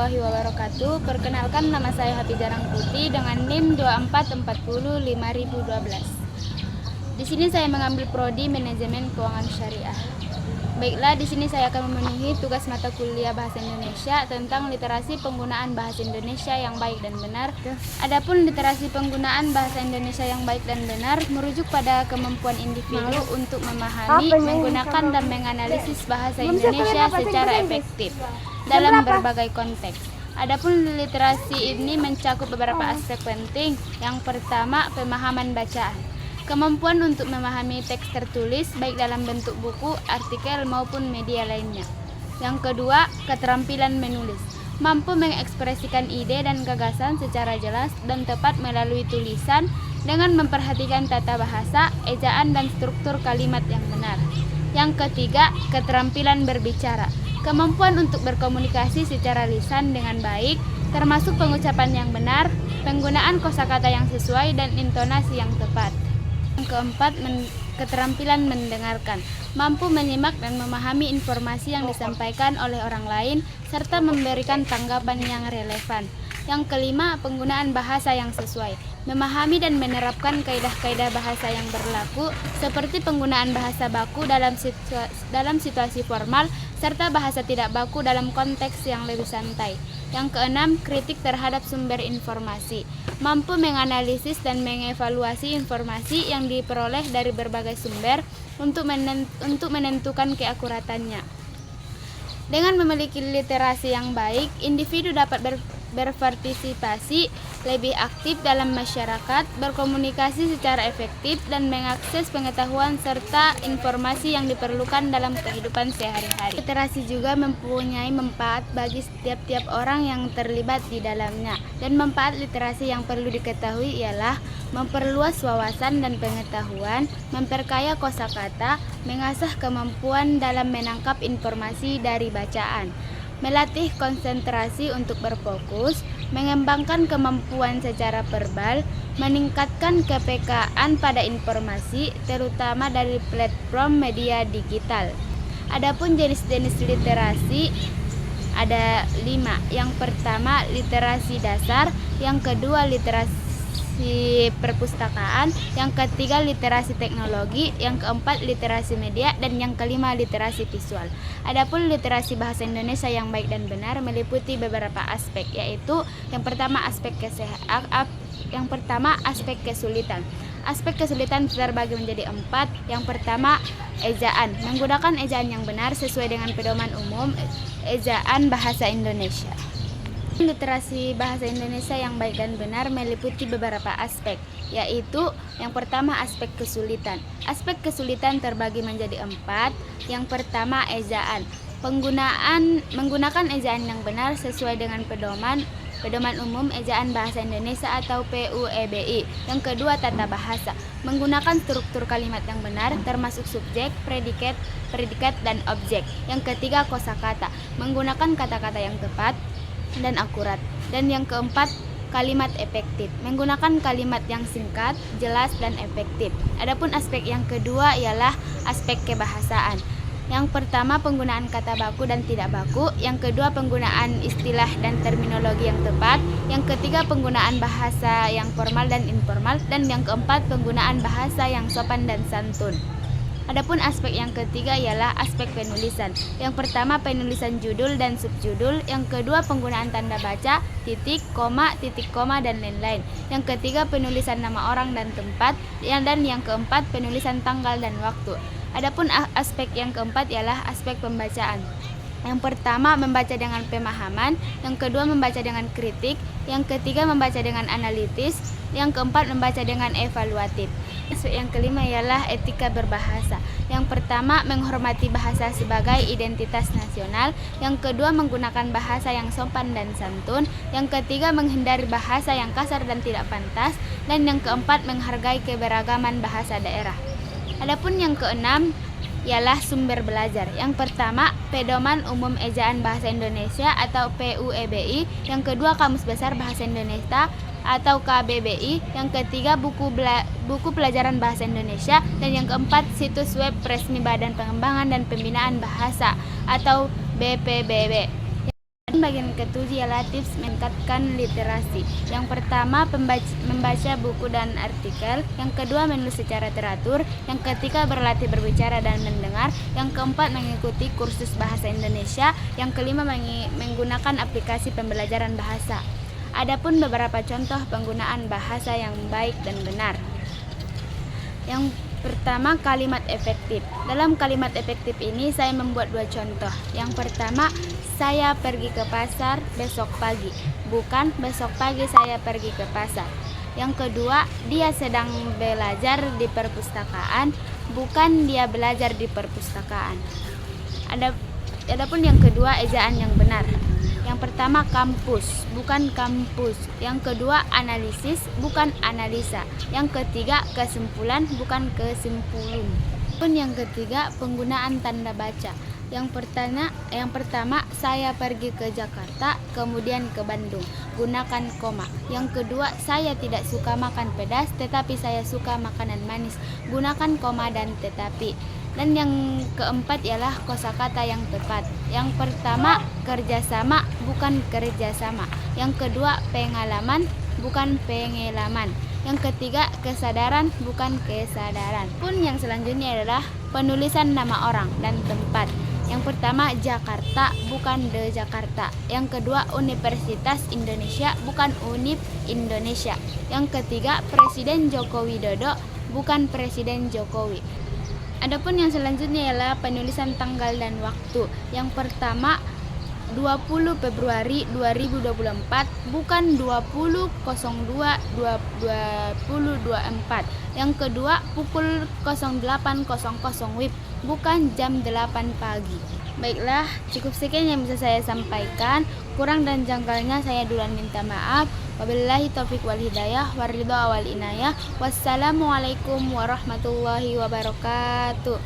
warahmatullahi wabarakatuh. Perkenalkan, nama saya Hafizah Rangkuti dengan NIM 24405012. Di sini saya mengambil prodi Manajemen Keuangan Syariah. Baiklah, di sini saya akan memenuhi tugas mata kuliah Bahasa Indonesia tentang literasi penggunaan bahasa Indonesia yang baik dan benar. Adapun literasi penggunaan bahasa Indonesia yang baik dan benar merujuk pada kemampuan individu untuk memahami, menggunakan dan menganalisis bahasa Indonesia secara efektif dalam berbagai konteks. Adapun literasi ini mencakup beberapa aspek penting. Yang pertama, pemahaman bacaan. Kemampuan untuk memahami teks tertulis baik dalam bentuk buku, artikel maupun media lainnya. Yang kedua, keterampilan menulis. Mampu mengekspresikan ide dan gagasan secara jelas dan tepat melalui tulisan dengan memperhatikan tata bahasa, ejaan dan struktur kalimat yang benar. Yang ketiga, keterampilan berbicara. Kemampuan untuk berkomunikasi secara lisan dengan baik, termasuk pengucapan yang benar, penggunaan kosakata yang sesuai dan intonasi yang tepat. Yang keempat, keterampilan mendengarkan. Mampu menyimak dan memahami informasi yang disampaikan oleh orang lain serta memberikan tanggapan yang relevan. Yang kelima, penggunaan bahasa yang sesuai. Memahami dan menerapkan kaidah-kaidah bahasa yang berlaku seperti penggunaan bahasa baku dalam situasi formal serta bahasa tidak baku dalam konteks yang lebih santai. Yang keenam, kritik terhadap sumber informasi. Mampu menganalisis dan mengevaluasi informasi yang diperoleh dari berbagai sumber untuk menentukan keakuratannya. Dengan memiliki literasi yang baik, individu dapat berpartisipasi lebih aktif dalam masyarakat, berkomunikasi secara efektif, dan mengakses pengetahuan serta informasi yang diperlukan dalam kehidupan sehari-hari. Literasi juga mempunyai manfaat bagi setiap orang yang terlibat di dalamnya. Dan manfaat literasi yang perlu diketahui ialah memperluas wawasan dan pengetahuan, memperkaya kosakata, mengasah kemampuan dalam menangkap informasi dari bacaan, melatih konsentrasi untuk berfokus, mengembangkan kemampuan secara verbal, meningkatkan kepekaan pada informasi, terutama dari platform media digital. Adapun jenis-jenis literasi ada 5. Yang pertama, literasi dasar, yang kedua literasi perpustakaan, yang ketiga literasi teknologi, yang keempat literasi media, dan yang kelima literasi visual. Adapun literasi bahasa Indonesia yang baik dan benar meliputi beberapa aspek, yaitu yang pertama aspek kesulitan. Aspek kesulitan terbagi menjadi 4. Yang pertama, ejaan. Menggunakan ejaan yang benar sesuai dengan pedoman umum ejaan bahasa Indonesia. Literasi bahasa Indonesia yang baik dan benar meliputi beberapa aspek, yaitu yang pertama aspek kesulitan. Aspek kesulitan terbagi menjadi 4. Yang pertama, ejaan. Menggunakan ejaan yang benar sesuai dengan pedoman umum ejaan bahasa Indonesia atau PUEBI. Yang kedua, tata bahasa. Menggunakan struktur kalimat yang benar termasuk subjek, predikat, dan objek. Yang ketiga, kosakata. Menggunakan kata-kata yang tepat dan akurat. Dan yang keempat, kalimat efektif. Menggunakan kalimat yang singkat, jelas, dan efektif. Adapun aspek yang kedua ialah aspek kebahasaan. Yang pertama, penggunaan kata baku dan tidak baku. Yang kedua, penggunaan istilah dan terminologi yang tepat. Yang ketiga, penggunaan bahasa yang formal dan informal. Dan yang keempat, penggunaan bahasa yang sopan dan santun. Adapun aspek yang ketiga ialah aspek penulisan. Yang pertama, penulisan judul dan subjudul. Yang kedua, penggunaan tanda baca, titik, koma, dan lain-lain. Yang ketiga, penulisan nama orang dan tempat. Dan yang keempat, penulisan tanggal dan waktu. Adapun aspek yang keempat ialah aspek pembacaan. Yang pertama, membaca dengan pemahaman. Yang kedua, membaca dengan kritik. Yang ketiga, membaca dengan analitis. Yang keempat, membaca dengan evaluatif. Aspek yang kelima ialah etika berbahasa. Yang pertama, menghormati bahasa sebagai identitas nasional. Yang kedua, menggunakan bahasa yang sopan dan santun. Yang ketiga, menghindari bahasa yang kasar dan tidak pantas. Dan yang keempat, menghargai keberagaman bahasa daerah. Adapun yang keenam ialah sumber belajar. Yang pertama, Pedoman Umum Ejaan Bahasa Indonesia atau PUEBI. Yang kedua, Kamus Besar Bahasa Indonesia atau KBBI. Yang ketiga, buku pelajaran bahasa Indonesia. Dan yang keempat, situs web resmi Badan Pengembangan dan Pembinaan Bahasa atau BPBB. Bagian ketujuh ialah tips meningkatkan literasi. Yang pertama, membaca buku dan artikel. Yang kedua, menulis secara teratur. Yang ketiga, berlatih berbicara dan mendengar. Yang keempat, mengikuti kursus bahasa Indonesia. Yang kelima, menggunakan aplikasi pembelajaran bahasa. Adapun beberapa contoh penggunaan bahasa yang baik dan benar. Yang pertama, kalimat efektif. Dalam kalimat efektif ini saya membuat dua contoh. Yang pertama, saya pergi ke pasar besok pagi. Bukan, besok pagi saya pergi ke pasar. Yang kedua, dia sedang belajar di perpustakaan. Bukan, dia belajar di perpustakaan. Adapun yang kedua, ejaan yang benar. Yang pertama, kampus, bukan kampus. Yang kedua, analisis, bukan analisa. Yang ketiga, kesimpulan, bukan kesimpulan. Pun yang ketiga, penggunaan tanda baca. Yang pertama, saya pergi ke Jakarta, kemudian ke Bandung. Gunakan koma. Yang kedua, saya tidak suka makan pedas, tetapi saya suka makanan manis. Gunakan koma dan tetapi. Dan yang keempat ialah kosakata yang tepat. Yang pertama, kerjasama, bukan kerjasama. Yang kedua, pengalaman, bukan pengalaman. Yang ketiga, kesadaran, bukan kesadaran. Pun yang selanjutnya adalah penulisan nama orang dan tempat. Yang pertama, Jakarta, bukan de Jakarta. Yang kedua, Universitas Indonesia, bukan Unip Indonesia. Yang ketiga, Presiden Joko Widodo, bukan Presiden Jokowi. Adapun yang selanjutnya ialah penulisan tanggal dan waktu. Yang pertama, 20 Februari 2024, bukan 20.02.2024. Yang kedua, pukul 08.00 WIB, bukan jam 8 pagi. Baiklah, cukup sekian yang bisa saya sampaikan. Kurang dan janggalnya saya duluan minta maaf. Wabillahi taufiq wal hidayah waridho wal inayah. Wassalamualaikum warahmatullahi wabarakatuh.